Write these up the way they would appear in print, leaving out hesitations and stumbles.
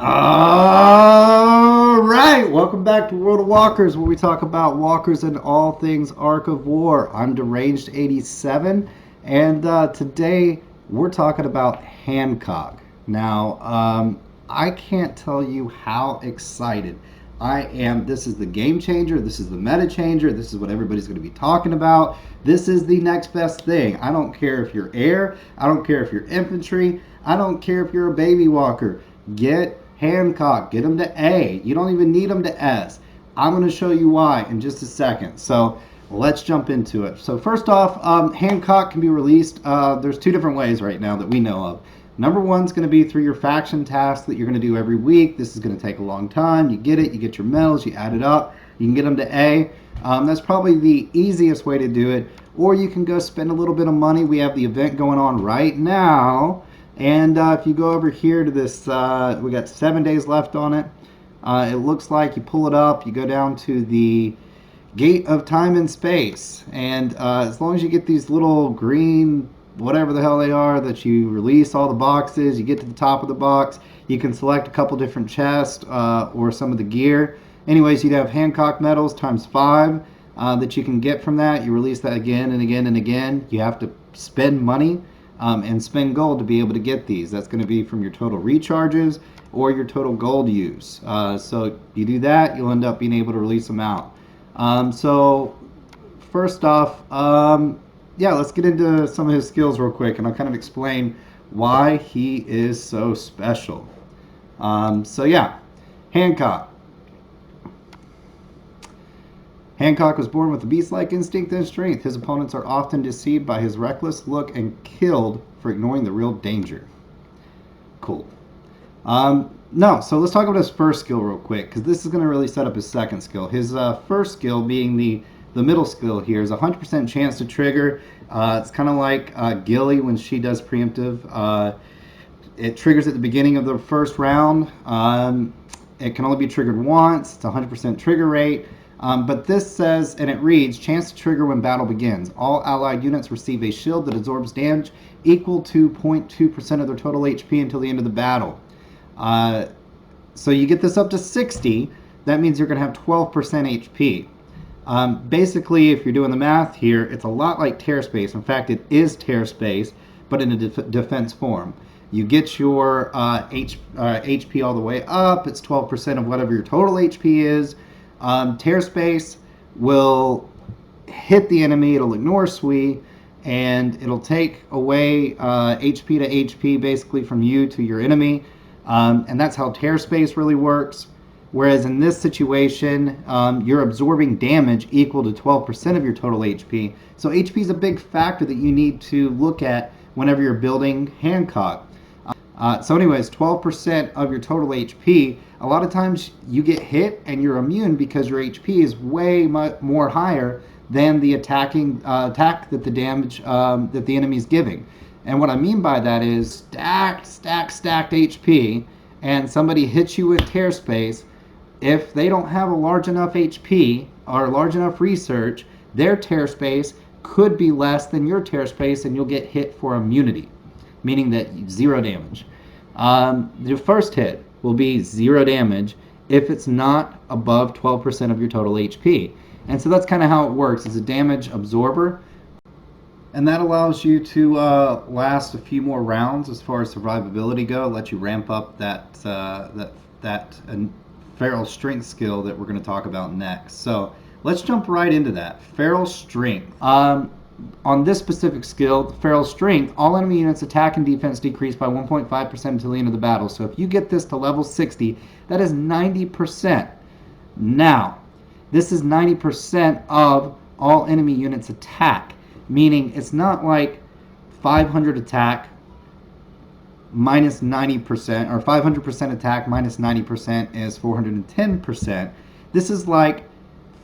All right, welcome back to World of Walkers, where we talk about walkers and all things Ark of War. I'm Deranged 87, and today we're talking about Hancock. Now, I can't tell you how excited I am. This is the game changer. This is the meta changer. This is what everybody's going to be talking about. This is the next best thing. I don't care if you're air. I don't care if you're infantry. I don't care if you're a baby walker. Get Hancock, get them to A. You don't even need them to S. I'm going to show you why in just a second. So let's jump into it. So first off, Hancock can be released. There's two different ways right now that we know of. Number one is going to be through your faction task that you're going to do every week. This is going to take a long time. You get it, you get your medals, you add it up, you can get them to A. That's probably the easiest way to do it. Or you can go spend a little bit of money. We have the event going on right now. And if you go over here to this, we got 7 days left on it. It looks like you pull it up, you go down to the gate of time and space. And as long as you get these little green, whatever the hell they are, that you release all the boxes, you get to the top of the box, you can select a couple different chests or some of the gear. Anyways, you'd have Hancock medals times 5 that you can get from that. You release that again and again and again. You have to spend money. And spend gold to be able to get these. That's going to be from your total recharges or your total gold use. So you do that, you'll end up being able to release them out. So first off, yeah, let's get into some of his skills real quick, and I'll kind of explain why he is so special. So yeah, Hancock. Hancock was born with a beast-like instinct and strength. His opponents are often deceived by his reckless look and killed for ignoring the real danger. Cool. No, so let's talk about his first skill real quick, because this is going to really set up his second skill. His first skill, being the middle skill here, is a 100% chance to trigger. It's kind of like Gilly when she does preemptive. It triggers at the beginning of the first round. It can only be triggered once. It's a 100% trigger rate. But this says, and it reads, chance to trigger when battle begins. All allied units receive a shield that absorbs damage equal to 0.2% of their total HP until the end of the battle. So you get this up to 60. That means you're going to have 12% HP. Basically, if you're doing the math here, it's a lot like Tear Space. In fact, it is Tear Space, but in a defense form. You get your HP all the way up. It's 12% of whatever your total HP is. Tear Space will hit the enemy, it'll ignore SWE, and it'll take away HP to HP basically from you to your enemy. And that's how Tear Space really works. Whereas in this situation, you're absorbing damage equal to 12% of your total HP. So HP is a big factor that you need to look at whenever you're building Hancock. So anyways, 12% of your total HP, a lot of times you get hit and you're immune because your HP is way more higher than the attack that the damage that the enemy is giving. And what I mean by that is stacked HP, and somebody hits you with Tear Space. If they don't have a large enough HP or large enough research, their Tear Space could be less than your Tear Space, and you'll get hit for immunity, meaning that 0 damage. Your first hit will be 0 damage if it's not above 12% of your total HP. And so that's kind of how it works. It's a damage absorber, and that allows you to last a few more rounds as far as survivability go. Let you ramp up that feral strength skill that we're going to talk about next. So let's jump right into that. Feral strength. On this specific skill, Feral Strength, all enemy units' attack and defense decrease by 1.5% until the end of the battle. So if you get this to level 60, that is 90%. Now, this is 90% of all enemy units' attack, meaning it's not like 500 attack minus 90%, or 500% attack minus 90% is 410%. This is like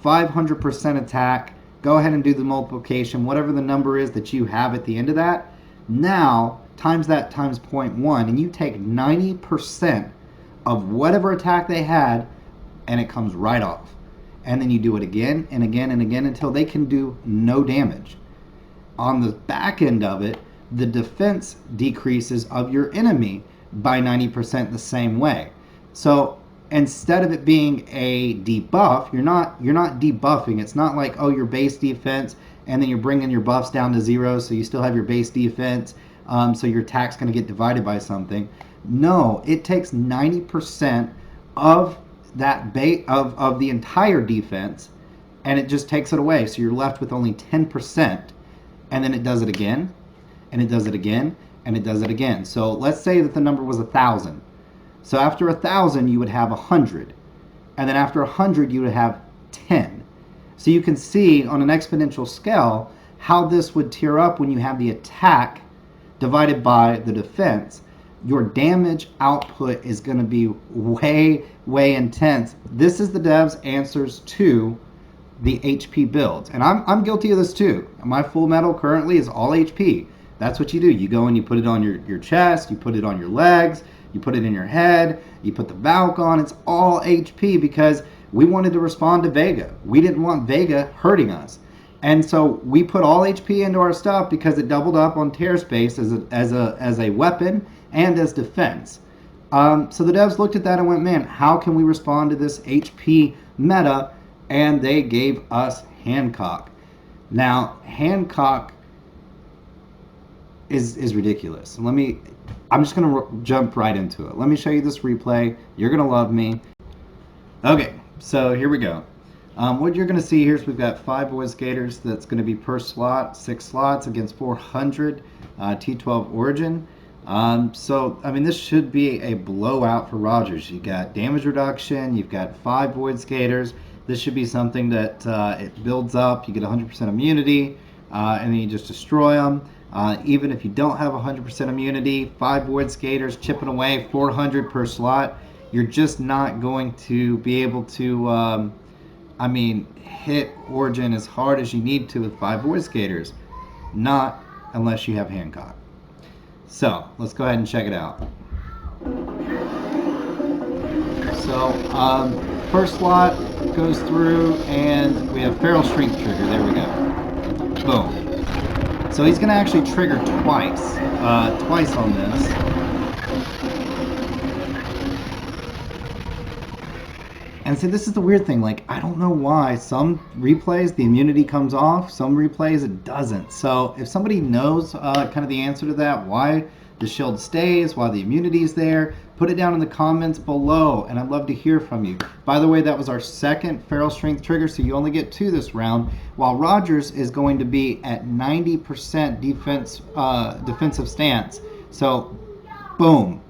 500% attack. Go ahead and do the multiplication, whatever the number is that you have at the end of that. Now, times that times 0.1, and you take 90% of whatever attack they had, and it comes right off. And then you do it again and again and again until they can do no damage. On the back end of it, the defense decreases of your enemy by 90% the same way. So instead of it being a debuff, you're not debuffing. It's not like, oh, your base defense and then you're bringing your buffs down to zero, so you still have your base defense. So your attack's going to get divided by something. No, it takes 90% of that of the entire defense, and it just takes it away. So you're left with only 10%, and then it does it again, and it does it again, and it does it again. So let's say that the number was 1,000. So after 1,000, you would have 100, and then after 100, you would have 10. So you can see on an exponential scale how this would tier up when you have the attack divided by the defense. Your damage output is going to be way, way intense. This is the devs' answers to the HP builds. And I'm guilty of this too. My full metal currently is all HP. That's what you do. You go and you put it on your chest, you put it on your legs, you put it in your head, you put the Valk on. It's all HP because we wanted to respond to Vega. We didn't want Vega hurting us. And so we put all HP into our stuff because it doubled up on tear space as a weapon and as defense. So the devs looked at that and went, man, how can we respond to this HP meta? And they gave us Hancock. Now, Hancock is ridiculous. I'm just going to jump right into it. Let me show you this replay. You're going to love me. Okay, so here we go. What you're going to see here is we've got 5 Void Skaters. That's going to be per slot, 6 slots against 400 T12 Origin. So, I mean, this should be a blowout for Rogers. You got damage reduction. You've got 5 Void Skaters. This should be something that it builds up. You get 100% immunity, and then you just destroy them. Even if you don't have 100% immunity, 5 Void Skaters chipping away, 400 per slot. You're just not going to be able to, hit Origin as hard as you need to with 5 Void Skaters. Not unless you have Hancock. So, let's go ahead and check it out. So, first slot goes through, and we have Feral Strength trigger. There we go. Boom. So he's going to actually trigger twice on this. And see, this is the weird thing. Like, I don't know why some replays the immunity comes off, some replays it doesn't. So if somebody knows kind of the answer to that, why the shield stays, why the immunity is there, put it down in the comments below, and I'd love to hear from you. By the way, that was our second Feral Strength trigger, so you only get 2 this round, while Rogers is going to be at 90% defensive stance. So, boom,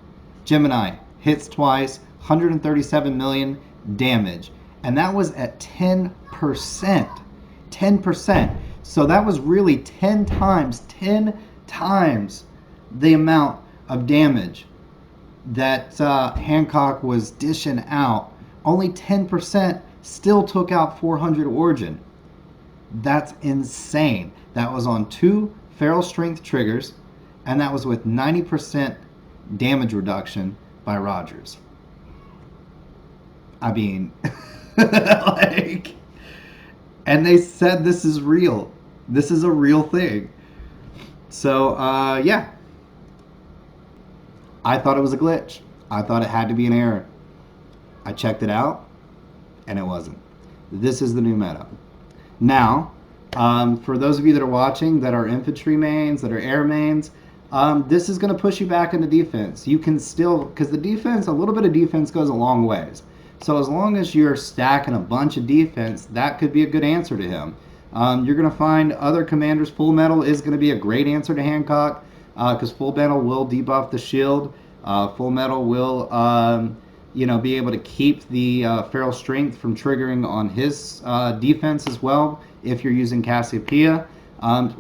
Gemini hits twice, 137 million damage, and that was at 10%. 10%. So that was really 10 times the amount of damage that Hancock was dishing out. Only 10% still took out 400 Origin. That's insane. That was on 2 Feral Strength triggers, and that was with 90% damage reduction by Rogers. I mean, like, and they said this is real. This is a real thing. So, yeah. I thought it was a glitch. I thought it had to be an error. I checked it out, and it wasn't. This is the new meta. Now, for those of you that are watching that are infantry mains, that are air mains, this is going to push you back into defense. You can still, because the defense, a little bit of defense goes a long ways. So as long as you're stacking a bunch of defense, that could be a good answer to him. You're going to find other commanders. Full metal is going to be a great answer to Hancock, because full metal will debuff the shield. Full metal will, be able to keep the Feral Strength from triggering on his defense as well. If you're using Cassiopeia,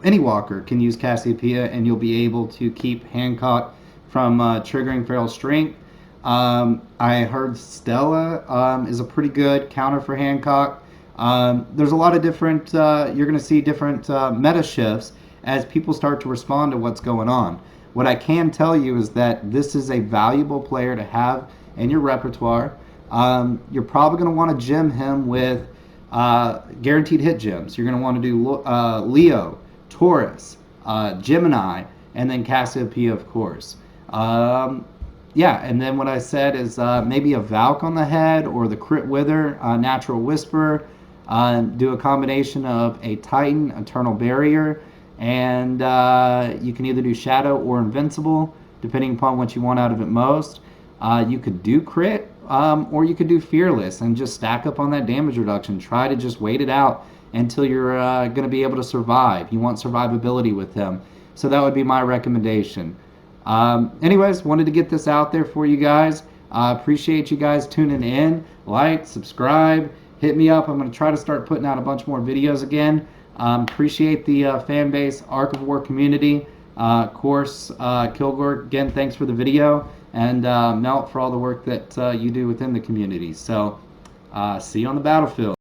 any walker can use Cassiopeia, and you'll be able to keep Hancock from triggering Feral Strength. I heard Stella is a pretty good counter for Hancock. There's a lot of different, you're going to see different meta shifts as people start to respond to what's going on. What I can tell you is that this is a valuable player to have in your repertoire. You're probably going to want to gem him with guaranteed hit gems. You're going to want to do Leo, Taurus, Gemini, and then Cassiopeia, of course. yeah, and then what I said is maybe a Valk on the head or the Crit Wither, Natural Whisper. Do a combination of a Titan, Eternal Barrier, and you can either do Shadow or Invincible, depending upon what you want out of it most. You could do Crit, or you could do Fearless and just stack up on that damage reduction. Try to just wait it out until you're going to be able to survive. You want survivability with him. So that would be my recommendation. Anyways, wanted to get this out there for you guys. Appreciate you guys tuning in. Like, subscribe, hit me up. I'm going to try to start putting out a bunch more videos again. Appreciate the fan base, Ark of War community. Of course, Kilgore, again, thanks for the video. And Melt for all the work that you do within the community. So, see you on the battlefield.